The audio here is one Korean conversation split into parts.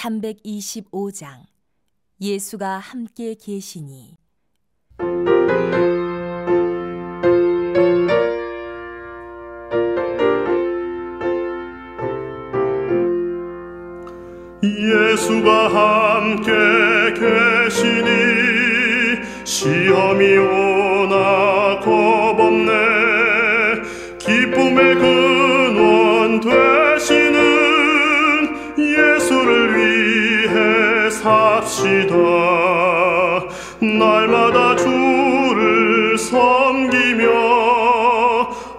325장 예수가 함께 계시니. 예수가 함께 계시니 시험이 오나 겁없네. 기쁨의 근원 되시는 예수를 위해 삽시다. 날마다 주를 섬기며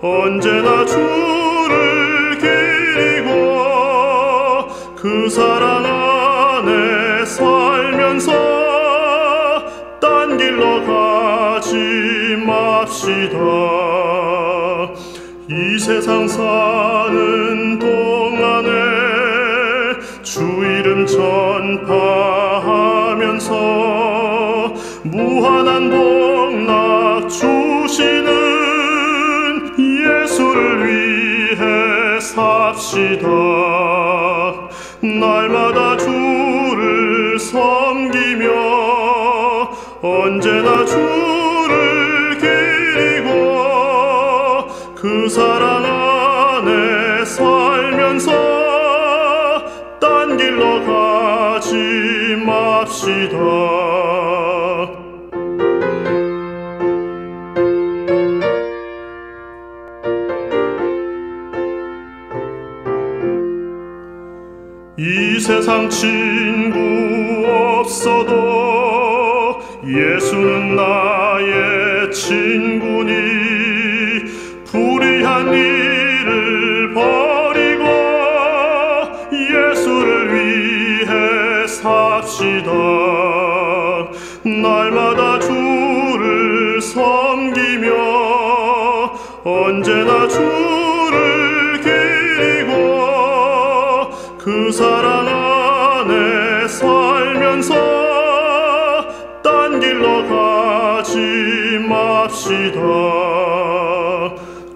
언제나 주를 기리고 그 사랑 안에 살면서 딴 길로 가지 맙시다. 이 세상 사는 동안에 주 이름 전파하면서 무한한 복락 주시는 예수를 위해 삽시다. 날마다 주를 섬기며 언제나 주를 기리고 그 사랑 안에 살면서 딴 길로 가지 맙시다. 이 세상 친구 없어도 예수는 나의 친구니 불의한 일을 버리고 예수를 위해 삽시다. 날마다 주를 섬기며 언제나 주를 기리고 그 사랑 안에 살면서 딴 길로 가지 맙시다.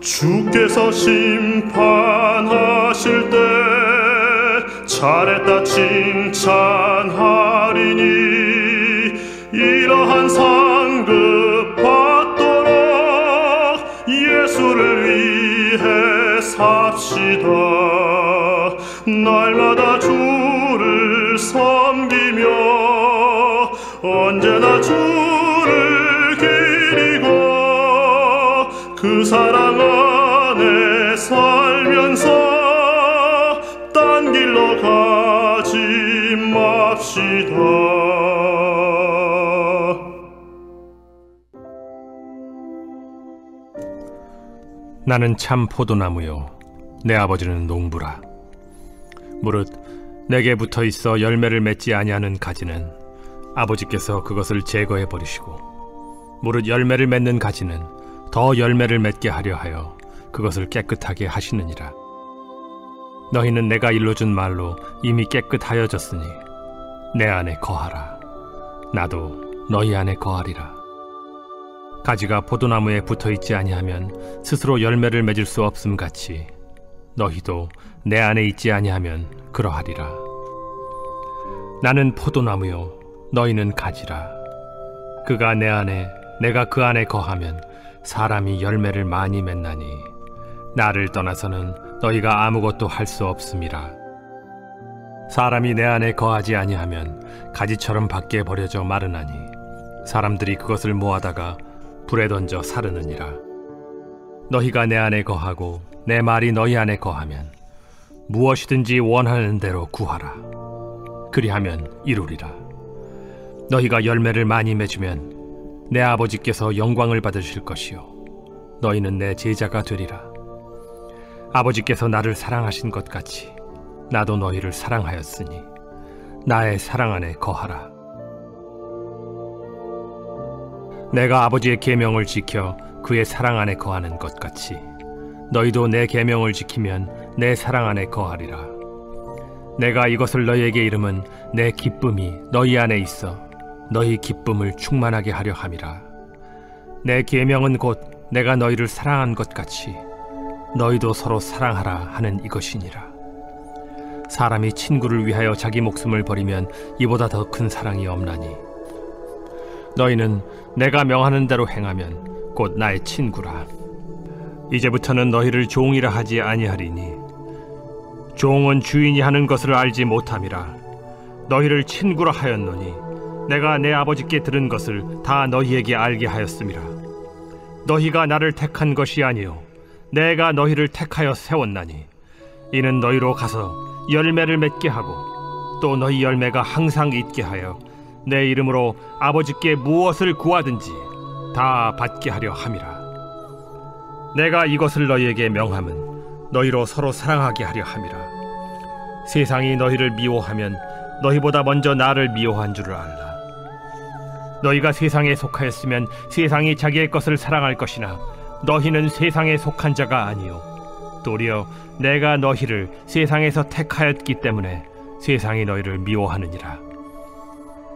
주께서 심판하실 때 잘했다 칭찬하리니 이러한 상급 받도록 예수를 위해 삽시다. 날마다 주를 섬기며 언제나 주를 기리고 그 사랑 안에 살면서 딴 길로 가지 맙시다. 나는 참 포도나무요 내 아버지는 농부라. 무릇 내게 붙어 있어 열매를 맺지 아니하는 가지는 아버지께서 그것을 제거해 버리시고 무릇 열매를 맺는 가지는 더 열매를 맺게 하려 하여 그것을 깨끗하게 하시느니라. 너희는 내가 일러준 말로 이미 깨끗하여졌으니 내 안에 거하라. 나도 너희 안에 거하리라. 가지가 포도나무에 붙어 있지 아니하면 스스로 열매를 맺을 수 없음 같이 너희도 내 안에 있지 아니하면 그러하리라. 나는 포도나무요 너희는 가지라. 그가 내 안에 내가 그 안에 거하면 사람이 열매를 많이 맺나니 나를 떠나서는 너희가 아무것도 할 수 없음이라. 사람이 내 안에 거하지 아니하면 가지처럼 밖에 버려져 마르나니 사람들이 그것을 모아다가 불에 던져 사르느니라. 너희가 내 안에 거하고 내 말이 너희 안에 거하면 무엇이든지 원하는 대로 구하라. 그리하면 이루리라. 너희가 열매를 많이 맺으면 내 아버지께서 영광을 받으실 것이요 너희는 내 제자가 되리라. 아버지께서 나를 사랑하신 것 같이 나도 너희를 사랑하였으니 나의 사랑 안에 거하라. 내가 아버지의 계명을 지켜 그의 사랑 안에 거하는 것 같이 너희도 내 계명을 지키면 내 사랑 안에 거하리라. 내가 이것을 너희에게 이름은 내 기쁨이 너희 안에 있어 너희 기쁨을 충만하게 하려 함이라. 내 계명은 곧 내가 너희를 사랑한 것 같이 너희도 서로 사랑하라 하는 이것이니라. 사람이 친구를 위하여 자기 목숨을 버리면 이보다 더 큰 사랑이 없나니 너희는 내가 명하는 대로 행하면 곧 나의 친구라. 이제부터는 너희를 종이라 하지 아니하리니 종은 주인이 하는 것을 알지 못함이라. 너희를 친구라 하였노니 내가 내 아버지께 들은 것을 다 너희에게 알게 하였음이라. 너희가 나를 택한 것이 아니요 내가 너희를 택하여 세웠나니 이는 너희로 가서 열매를 맺게 하고 또 너희 열매가 항상 있게 하여 내 이름으로 아버지께 무엇을 구하든지 다 받게 하려 함이라. 내가 이것을 너희에게 명함은 너희로 서로 사랑하게 하려 함이라. 세상이 너희를 미워하면 너희보다 먼저 나를 미워한 줄을 알라. 너희가 세상에 속하였으면 세상이 자기의 것을 사랑할 것이나 너희는 세상에 속한 자가 아니요 도리어 내가 너희를 세상에서 택하였기 때문에 세상이 너희를 미워하느니라.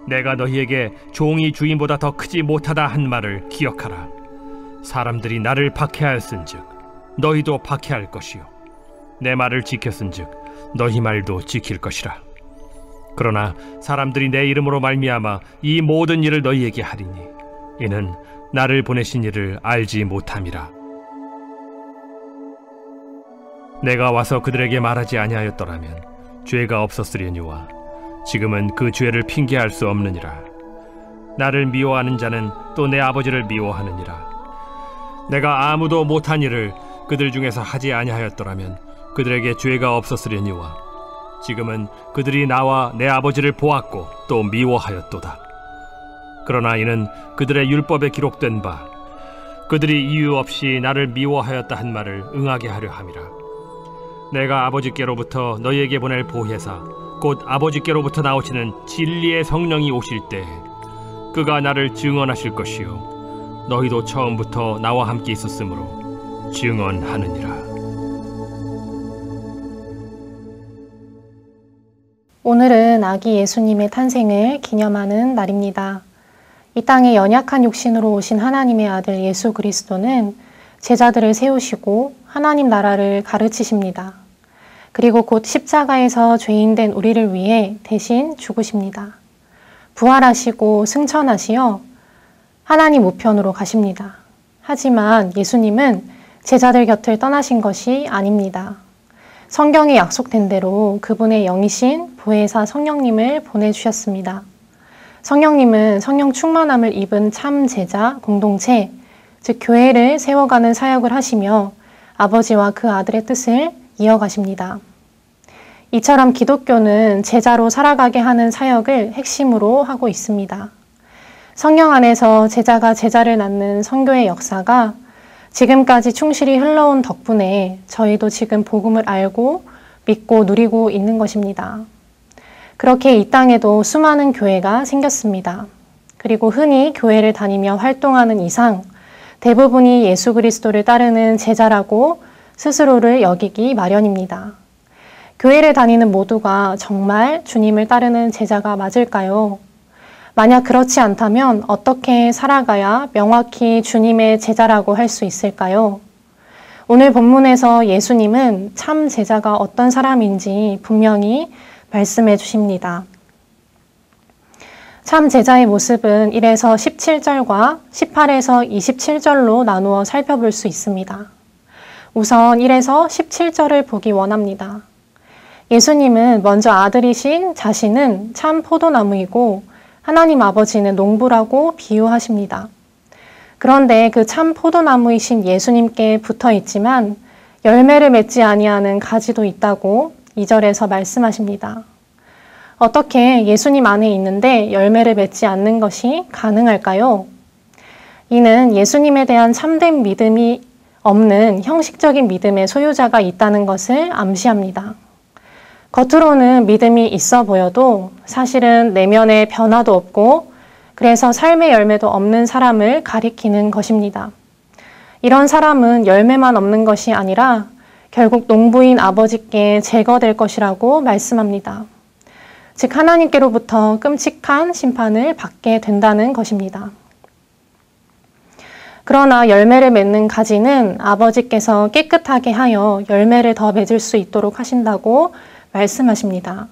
내가 너희에게 종이 주인보다 더 크지 못하다 한 말을 기억하라. 사람들이 나를 박해하였은즉 너희도 박해할 것이요 내 말을 지켰은즉 너희 말도 지킬 것이라. 그러나 사람들이 내 이름으로 말미암아 이 모든 일을 너희에게 하리니 이는 나를 보내신 이를 알지 못함이라. 내가 와서 그들에게 말하지 아니하였더라면 죄가 없었으려니와 지금은 그 죄를 핑계할 수 없느니라. 나를 미워하는 자는 또 내 아버지를 미워하느니라. 내가 아무도 못한 일을 그들 중에서 하지 아니하였더라면 그들에게 죄가 없었으려니와 지금은 그들이 나와 내 아버지를 보았고 또 미워하였도다. 그러나 이는 그들의 율법에 기록된 바 그들이 이유 없이 나를 미워하였다 한 말을 응하게 하려 함이라. 내가 아버지께로부터 너희에게 보낼 보혜사 곧 아버지께로부터 나오시는 진리의 성령이 오실 때 그가 나를 증언하실 것이요 너희도 처음부터 나와 함께 있었으므로 증언하느니라. 오늘은 아기 예수님의 탄생을 기념하는 날입니다. 이 땅에 연약한 육신으로 오신 하나님의 아들 예수 그리스도는 제자들을 세우시고 하나님 나라를 가르치십니다. 그리고 곧 십자가에서 죄인된 우리를 위해 대신 죽으십니다. 부활하시고 승천하시어 하나님 우편으로 가십니다. 하지만 예수님은 제자들 곁을 떠나신 것이 아닙니다. 성경에 약속된 대로 그분의 영이신 보혜사 성령님을 보내주셨습니다. 성령님은 성령 충만함을 입은 참 제자 공동체, 즉 교회를 세워가는 사역을 하시며 아버지와 그 아들의 뜻을 이어가십니다. 이처럼 기독교는 제자로 살아가게 하는 사역을 핵심으로 하고 있습니다. 성령 안에서 제자가 제자를 낳는 선교의 역사가 지금까지 충실히 흘러온 덕분에 저희도 지금 복음을 알고 믿고 누리고 있는 것입니다. 그렇게 이 땅에도 수많은 교회가 생겼습니다. 그리고 흔히 교회를 다니며 활동하는 이상 대부분이 예수 그리스도를 따르는 제자라고 스스로를 여기기 마련입니다. 교회를 다니는 모두가 정말 주님을 따르는 제자가 맞을까요? 만약 그렇지 않다면 어떻게 살아가야 명확히 주님의 제자라고 할 수 있을까요? 오늘 본문에서 예수님은 참 제자가 어떤 사람인지 분명히 말씀해 주십니다. 참 제자의 모습은 1에서 17절과 18에서 27절로 나누어 살펴볼 수 있습니다. 우선 1에서 17절을 보기 원합니다. 예수님은 먼저 아들이신 자신은 참 포도나무이고 하나님 아버지는 농부라고 비유하십니다. 그런데 그 참 포도나무이신 예수님께 붙어 있지만 열매를 맺지 아니하는 가지도 있다고 2절에서 말씀하십니다. 어떻게 예수님 안에 있는데 열매를 맺지 않는 것이 가능할까요? 이는 예수님에 대한 참된 믿음이 없는 형식적인 믿음의 소유자가 있다는 것을 암시합니다. 겉으로는 믿음이 있어 보여도 사실은 내면에 변화도 없고 그래서 삶의 열매도 없는 사람을 가리키는 것입니다. 이런 사람은 열매만 없는 것이 아니라 결국 농부인 아버지께 제거될 것이라고 말씀합니다. 즉 하나님께로부터 끔찍한 심판을 받게 된다는 것입니다. 그러나 열매를 맺는 가지는 아버지께서 깨끗하게 하여 열매를 더 맺을 수 있도록 하신다고 말씀하십니다.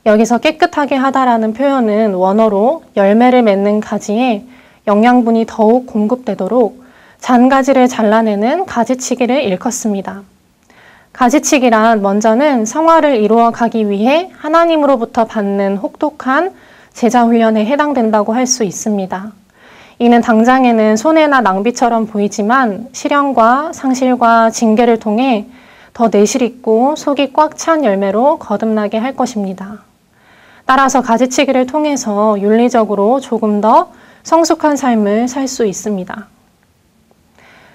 여기서 깨끗하게 하다라는 표현은 원어로 열매를 맺는 가지에 영양분이 더욱 공급되도록 잔가지를 잘라내는 가지치기를 일컫습니다. 가지치기란 먼저는 성화를 이루어 가기 위해 하나님으로부터 받는 혹독한 제자 훈련에 해당된다고 할 수 있습니다. 이는 당장에는 손해나 낭비처럼 보이지만 실현과 상실과 징계를 통해 더 내실 있고 속이 꽉 찬 열매로 거듭나게 할 것입니다. 따라서 가지치기를 통해서 윤리적으로 조금 더 성숙한 삶을 살 수 있습니다.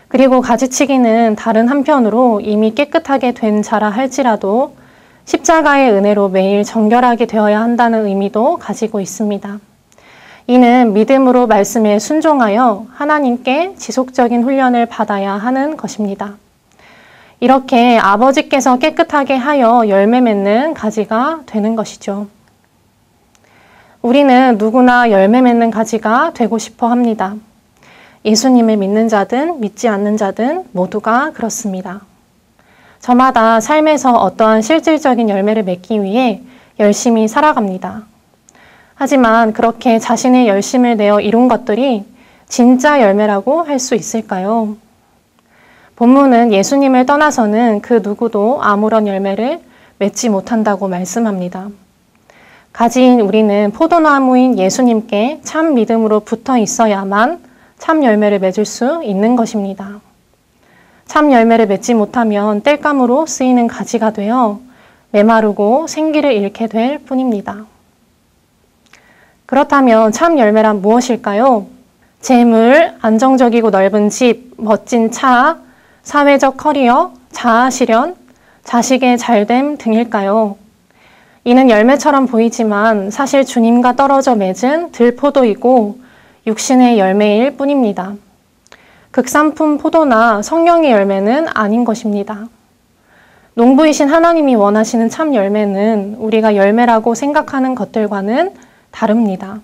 그리고 가지치기는 다른 한편으로 이미 깨끗하게 된 자라 할지라도 십자가의 은혜로 매일 정결하게 되어야 한다는 의미도 가지고 있습니다. 이는 믿음으로 말씀에 순종하여 하나님께 지속적인 훈련을 받아야 하는 것입니다. 이렇게 아버지께서 깨끗하게 하여 열매 맺는 가지가 되는 것이죠. 우리는 누구나 열매 맺는 가지가 되고 싶어 합니다. 예수님을 믿는 자든 믿지 않는 자든 모두가 그렇습니다. 저마다 삶에서 어떠한 실질적인 열매를 맺기 위해 열심히 살아갑니다. 하지만 그렇게 자신의 열심을 내어 이룬 것들이 진짜 열매라고 할 수 있을까요? 본문은 예수님을 떠나서는 그 누구도 아무런 열매를 맺지 못한다고 말씀합니다. 가지인 우리는 포도나무인 예수님께 참 믿음으로 붙어 있어야만 참 열매를 맺을 수 있는 것입니다. 참 열매를 맺지 못하면 땔감으로 쓰이는 가지가 되어 메마르고 생기를 잃게 될 뿐입니다. 그렇다면 참 열매란 무엇일까요? 재물, 안정적이고 넓은 집, 멋진 차, 사회적 커리어, 자아 실현, 자식의 잘됨 등일까요? 이는 열매처럼 보이지만 사실 주님과 떨어져 맺은 들포도이고 육신의 열매일 뿐입니다. 극산품 포도나 성령의 열매는 아닌 것입니다. 농부이신 하나님이 원하시는 참 열매는 우리가 열매라고 생각하는 것들과는 다릅니다.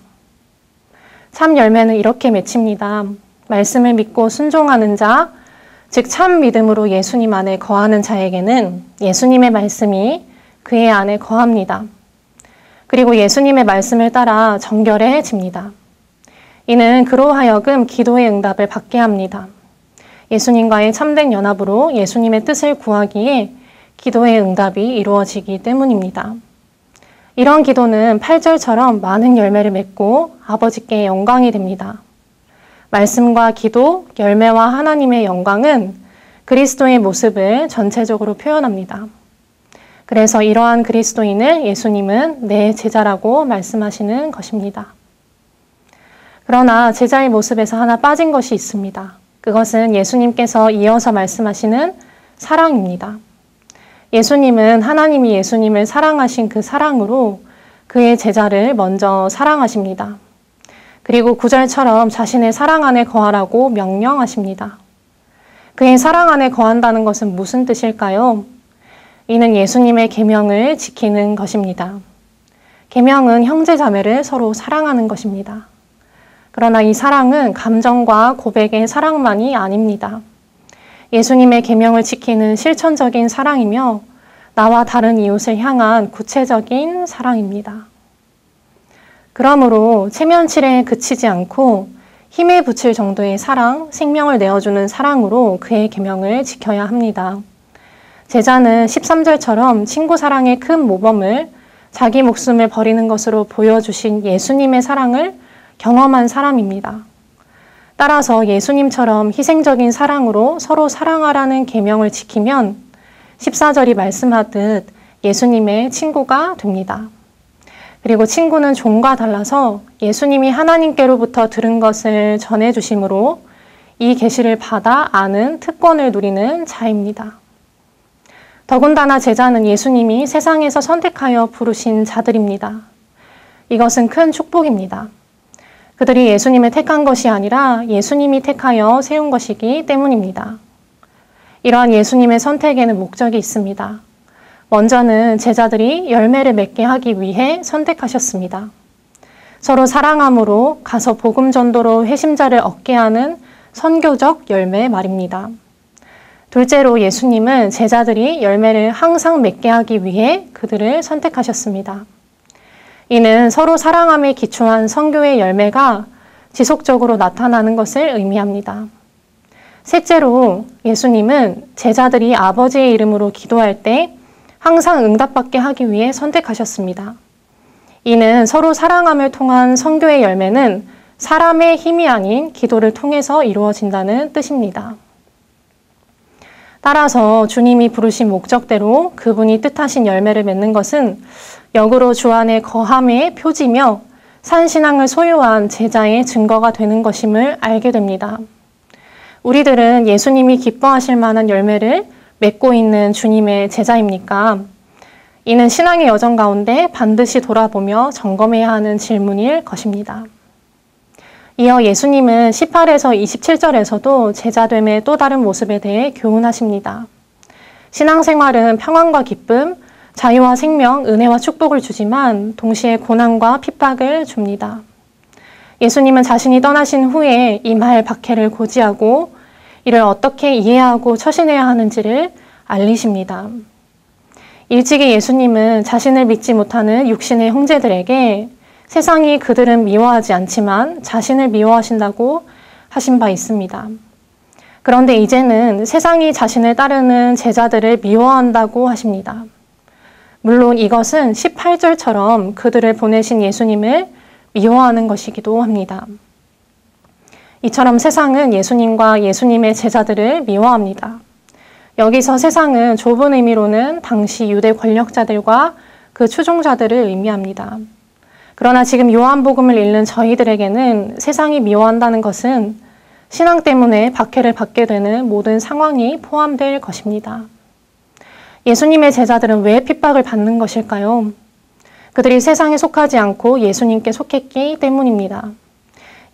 참 열매는 이렇게 맺힙니다. 말씀을 믿고 순종하는 자, 즉 참 믿음으로 예수님 안에 거하는 자에게는 예수님의 말씀이 그의 안에 거합니다. 그리고 예수님의 말씀을 따라 정결해집니다. 이는 그로 하여금 기도의 응답을 받게 합니다. 예수님과의 참된 연합으로 예수님의 뜻을 구하기에 기도의 응답이 이루어지기 때문입니다. 이런 기도는 8절처럼 많은 열매를 맺고 아버지께 영광이 됩니다. 말씀과 기도, 열매와 하나님의 영광은 그리스도의 모습을 전체적으로 표현합니다. 그래서 이러한 그리스도인을 예수님은 내 제자라고 말씀하시는 것입니다. 그러나 제자의 모습에서 하나 빠진 것이 있습니다. 그것은 예수님께서 이어서 말씀하시는 사랑입니다. 예수님은 하나님이 예수님을 사랑하신 그 사랑으로 그의 제자를 먼저 사랑하십니다. 그리고 9절처럼 자신의 사랑 안에 거하라고 명령하십니다. 그의 사랑 안에 거한다는 것은 무슨 뜻일까요? 이는 예수님의 계명을 지키는 것입니다. 계명은 형제 자매를 서로 사랑하는 것입니다. 그러나 이 사랑은 감정과 고백의 사랑만이 아닙니다. 예수님의 계명을 지키는 실천적인 사랑이며 나와 다른 이웃을 향한 구체적인 사랑입니다. 그러므로 체면칠에 그치지 않고 힘에 부칠 정도의 사랑, 생명을 내어주는 사랑으로 그의 계명을 지켜야 합니다. 제자는 13절처럼 친구 사랑의 큰 모범을 자기 목숨을 버리는 것으로 보여주신 예수님의 사랑을 경험한 사람입니다. 따라서 예수님처럼 희생적인 사랑으로 서로 사랑하라는 계명을 지키면 14절이 말씀하듯 예수님의 친구가 됩니다. 그리고 친구는 종과 달라서 예수님이 하나님께로부터 들은 것을 전해주심으로 이 계시를 받아 아는 특권을 누리는 자입니다. 더군다나 제자는 예수님이 세상에서 선택하여 부르신 자들입니다. 이것은 큰 축복입니다. 그들이 예수님을 택한 것이 아니라 예수님이 택하여 세운 것이기 때문입니다. 이러한 예수님의 선택에는 목적이 있습니다. 먼저는 제자들이 열매를 맺게 하기 위해 선택하셨습니다. 서로 사랑함으로 가서 복음 전도로 회심자를 얻게 하는 선교적 열매 말입니다. 둘째로 예수님은 제자들이 열매를 항상 맺게 하기 위해 그들을 선택하셨습니다. 이는 서로 사랑함에 기초한 선교의 열매가 지속적으로 나타나는 것을 의미합니다. 셋째로 예수님은 제자들이 아버지의 이름으로 기도할 때 항상 응답받게 하기 위해 선택하셨습니다. 이는 서로 사랑함을 통한 선교의 열매는 사람의 힘이 아닌 기도를 통해서 이루어진다는 뜻입니다. 따라서 주님이 부르신 목적대로 그분이 뜻하신 열매를 맺는 것은 역으로 주 안에 거함의 표지며 산신앙을 소유한 제자의 증거가 되는 것임을 알게 됩니다. 우리들은 예수님이 기뻐하실 만한 열매를 맺고 있는 주님의 제자입니까? 이는 신앙의 여정 가운데 반드시 돌아보며 점검해야 하는 질문일 것입니다. 이어 예수님은 18에서 27절에서도 제자됨의 또 다른 모습에 대해 교훈하십니다. 신앙생활은 평안과 기쁨, 자유와 생명, 은혜와 축복을 주지만 동시에 고난과 핍박을 줍니다. 예수님은 자신이 떠나신 후에 이 말 박해를 고지하고 이를 어떻게 이해하고 처신해야 하는지를 알리십니다. 일찍이 예수님은 자신을 믿지 못하는 육신의 형제들에게 세상이 그들은 미워하지 않지만 자신을 미워하신다고 하신 바 있습니다. 그런데 이제는 세상이 자신을 따르는 제자들을 미워한다고 하십니다. 물론 이것은 18절처럼 그들을 보내신 예수님을 미워하는 것이기도 합니다. 이처럼 세상은 예수님과 예수님의 제자들을 미워합니다. 여기서 세상은 좁은 의미로는 당시 유대 권력자들과 그 추종자들을 의미합니다. 그러나 지금 요한복음을 읽는 저희들에게는 세상이 미워한다는 것은 신앙 때문에 박해를 받게 되는 모든 상황이 포함될 것입니다. 예수님의 제자들은 왜 핍박을 받는 것일까요? 그들이 세상에 속하지 않고 예수님께 속했기 때문입니다.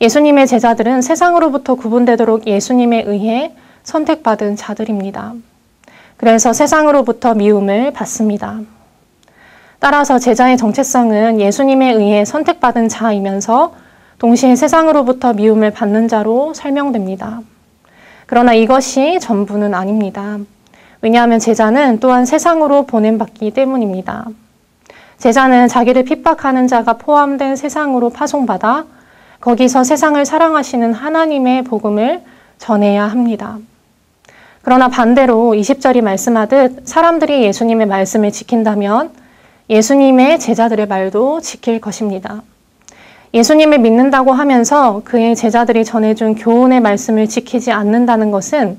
예수님의 제자들은 세상으로부터 구분되도록 예수님에 의해 선택받은 자들입니다. 그래서 세상으로부터 미움을 받습니다. 따라서 제자의 정체성은 예수님에 의해 선택받은 자이면서 동시에 세상으로부터 미움을 받는 자로 설명됩니다. 그러나 이것이 전부는 아닙니다. 왜냐하면 제자는 또한 세상으로 보냄받기 때문입니다. 제자는 자기를 핍박하는 자가 포함된 세상으로 파송받아 거기서 세상을 사랑하시는 하나님의 복음을 전해야 합니다. 그러나 반대로 20절이 말씀하듯 사람들이 예수님의 말씀을 지킨다면 예수님의 제자들의 말도 지킬 것입니다. 예수님을 믿는다고 하면서 그의 제자들이 전해준 교훈의 말씀을 지키지 않는다는 것은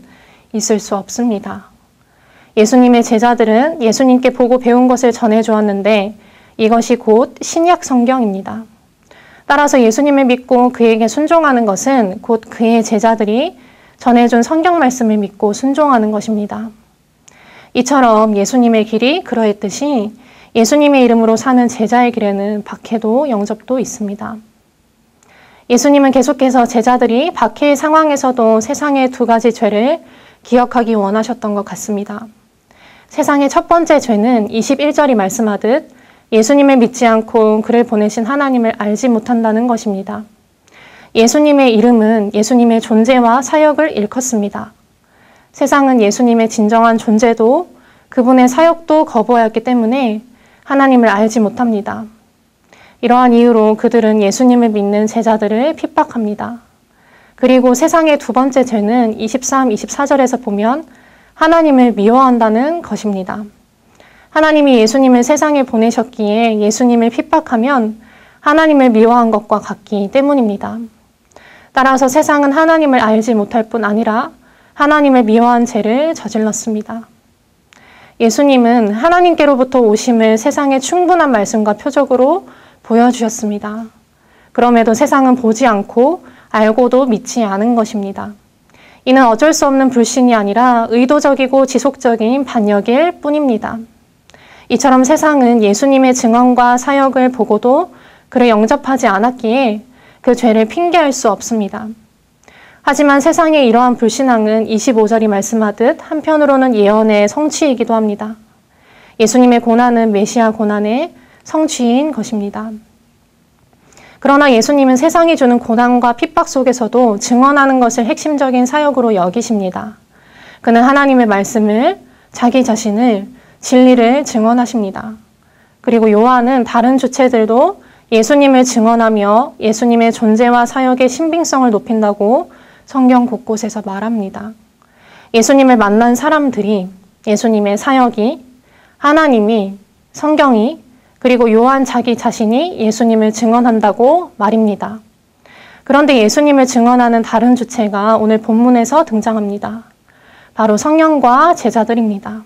있을 수 없습니다. 예수님의 제자들은 예수님께 보고 배운 것을 전해주었는데 이것이 곧 신약 성경입니다. 따라서 예수님을 믿고 그에게 순종하는 것은 곧 그의 제자들이 전해준 성경 말씀을 믿고 순종하는 것입니다. 이처럼 예수님의 길이 그러했듯이 예수님의 이름으로 사는 제자의 길에는 박해도 영접도 있습니다. 예수님은 계속해서 제자들이 박해의 상황에서도 세상의 두 가지 죄를 기억하기 원하셨던 것 같습니다. 세상의 첫 번째 죄는 21절이 말씀하듯 예수님을 믿지 않고 그를 보내신 하나님을 알지 못한다는 것입니다. 예수님의 이름은 예수님의 존재와 사역을 일컫습니다. 세상은 예수님의 진정한 존재도 그분의 사역도 거부하였기 때문에 하나님을 알지 못합니다. 이러한 이유로 그들은 예수님을 믿는 제자들을 핍박합니다. 그리고 세상의 두 번째 죄는 23, 24절에서 보면 하나님을 미워한다는 것입니다. 하나님이 예수님을 세상에 보내셨기에 예수님을 핍박하면 하나님을 미워한 것과 같기 때문입니다. 따라서 세상은 하나님을 알지 못할 뿐 아니라 하나님을 미워한 죄를 저질렀습니다. 예수님은 하나님께로부터 오심을 세상의 충분한 말씀과 표적으로 보여주셨습니다. 그럼에도 세상은 보지 않고 알고도 믿지 않은 것입니다. 이는 어쩔 수 없는 불신이 아니라 의도적이고 지속적인 반역일 뿐입니다. 이처럼 세상은 예수님의 증언과 사역을 보고도 그를 영접하지 않았기에 그 죄를 핑계할 수 없습니다. 하지만 세상의 이러한 불신앙은 25절이 말씀하듯 한편으로는 예언의 성취이기도 합니다. 예수님의 고난은 메시아 고난의 성취인 것입니다. 그러나 예수님은 세상이 주는 고난과 핍박 속에서도 증언하는 것을 핵심적인 사역으로 여기십니다. 그는 하나님의 말씀을, 자기 자신을, 진리를 증언하십니다. 그리고 요한은 다른 주체들도 예수님을 증언하며 예수님의 존재와 사역의 신빙성을 높인다고 성경 곳곳에서 말합니다. 예수님을 만난 사람들이, 예수님의 사역이, 하나님이, 성경이, 그리고 요한 자기 자신이 예수님을 증언한다고 말입니다. 그런데 예수님을 증언하는 다른 주체가 오늘 본문에서 등장합니다. 바로 성령과 제자들입니다.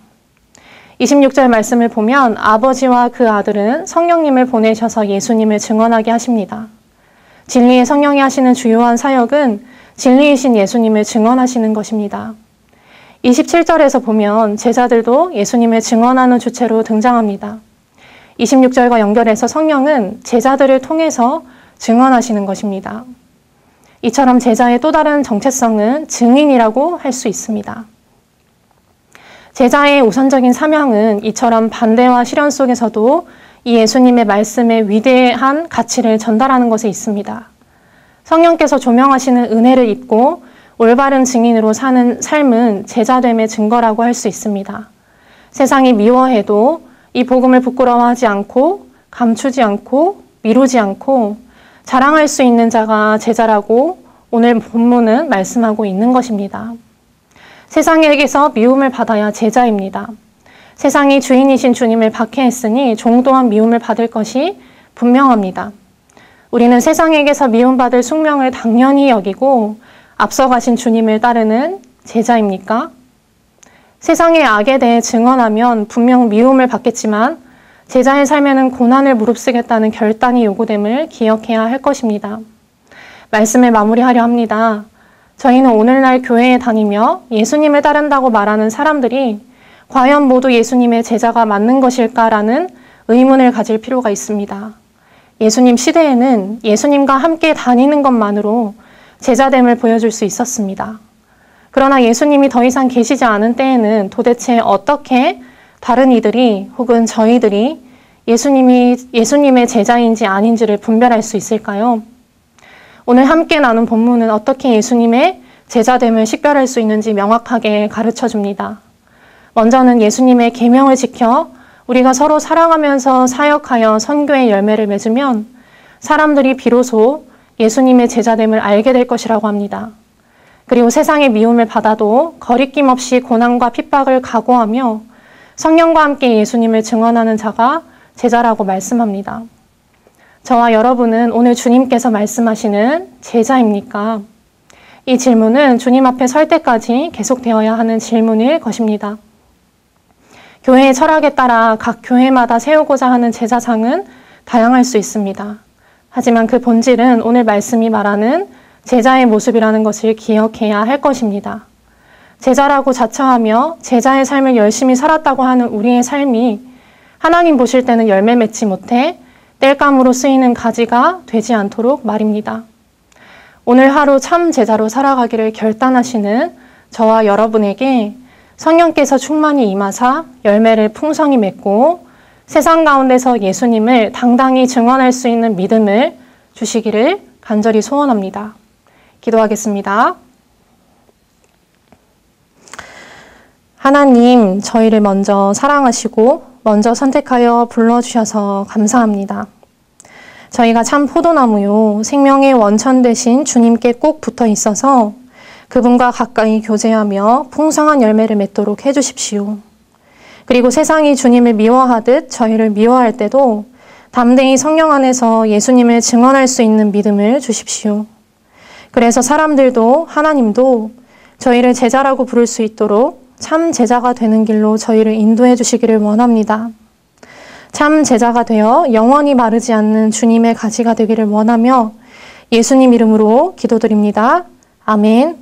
26절 말씀을 보면 아버지와 그 아들은 성령님을 보내셔서 예수님을 증언하게 하십니다. 진리의 성령이 하시는 주요한 사역은 진리이신 예수님을 증언하시는 것입니다. 27절에서 보면 제자들도 예수님을 증언하는 주체로 등장합니다. 26절과 연결해서 성령은 제자들을 통해서 증언하시는 것입니다. 이처럼 제자의 또 다른 정체성은 증인이라고 할 수 있습니다. 제자의 우선적인 사명은 이처럼 반대와 시련 속에서도 이 예수님의 말씀의 위대한 가치를 전달하는 것에 있습니다. 성령께서 조명하시는 은혜를 입고 올바른 증인으로 사는 삶은 제자됨의 증거라고 할 수 있습니다. 세상이 미워해도 이 복음을 부끄러워하지 않고 감추지 않고 미루지 않고 자랑할 수 있는 자가 제자라고 오늘 본문은 말씀하고 있는 것입니다. 세상에게서 미움을 받아야 제자입니다. 세상이 주인이신 주님을 박해했으니 종 또한 미움을 받을 것이 분명합니다. 우리는 세상에게서 미움받을 숙명을 당연히 여기고 앞서가신 주님을 따르는 제자입니까? 세상의 악에 대해 증언하면 분명 미움을 받겠지만 제자의 삶에는 고난을 무릅쓰겠다는 결단이 요구됨을 기억해야 할 것입니다. 말씀을 마무리하려 합니다. 저희는 오늘날 교회에 다니며 예수님을 따른다고 말하는 사람들이 과연 모두 예수님의 제자가 맞는 것일까라는 의문을 가질 필요가 있습니다. 예수님 시대에는 예수님과 함께 다니는 것만으로 제자됨을 보여줄 수 있었습니다. 그러나 예수님이 더 이상 계시지 않은 때에는 도대체 어떻게 다른 이들이 혹은 저희들이 예수님의 제자인지 아닌지를 분별할 수 있을까요? 오늘 함께 나눈 본문은 어떻게 예수님의 제자됨을 식별할 수 있는지 명확하게 가르쳐 줍니다. 먼저는 예수님의 계명을 지켜 우리가 서로 사랑하면서 사역하여 선교의 열매를 맺으면 사람들이 비로소 예수님의 제자됨을 알게 될 것이라고 합니다. 그리고 세상의 미움을 받아도 거리낌 없이 고난과 핍박을 각오하며 성령과 함께 예수님을 증언하는 자가 제자라고 말씀합니다. 저와 여러분은 오늘 주님께서 말씀하시는 제자입니까? 이 질문은 주님 앞에 설 때까지 계속되어야 하는 질문일 것입니다. 교회의 철학에 따라 각 교회마다 세우고자 하는 제자상은 다양할 수 있습니다. 하지만 그 본질은 오늘 말씀이 말하는 제자의 모습이라는 것을 기억해야 할 것입니다. 제자라고 자처하며 제자의 삶을 열심히 살았다고 하는 우리의 삶이 하나님 보실 때는 열매 맺지 못해 땔감으로 쓰이는 가지가 되지 않도록 말입니다. 오늘 하루 참 제자로 살아가기를 결단하시는 저와 여러분에게 성령께서 충만히 임하사 열매를 풍성히 맺고 세상 가운데서 예수님을 당당히 증언할 수 있는 믿음을 주시기를 간절히 소원합니다. 기도하겠습니다. 하나님, 저희를 먼저 사랑하시고 먼저 선택하여 불러주셔서 감사합니다. 저희가 참 포도나무요, 생명의 원천 되신 주님께 꼭 붙어 있어서 그분과 가까이 교제하며 풍성한 열매를 맺도록 해주십시오. 그리고 세상이 주님을 미워하듯 저희를 미워할 때도 담대히 성령 안에서 예수님을 증언할 수 있는 믿음을 주십시오. 그래서 사람들도 하나님도 저희를 제자라고 부를 수 있도록 참 제자가 되는 길로 저희를 인도해 주시기를 원합니다. 참 제자가 되어 영원히 마르지 않는 주님의 가지가 되기를 원하며 예수님 이름으로 기도드립니다. 아멘.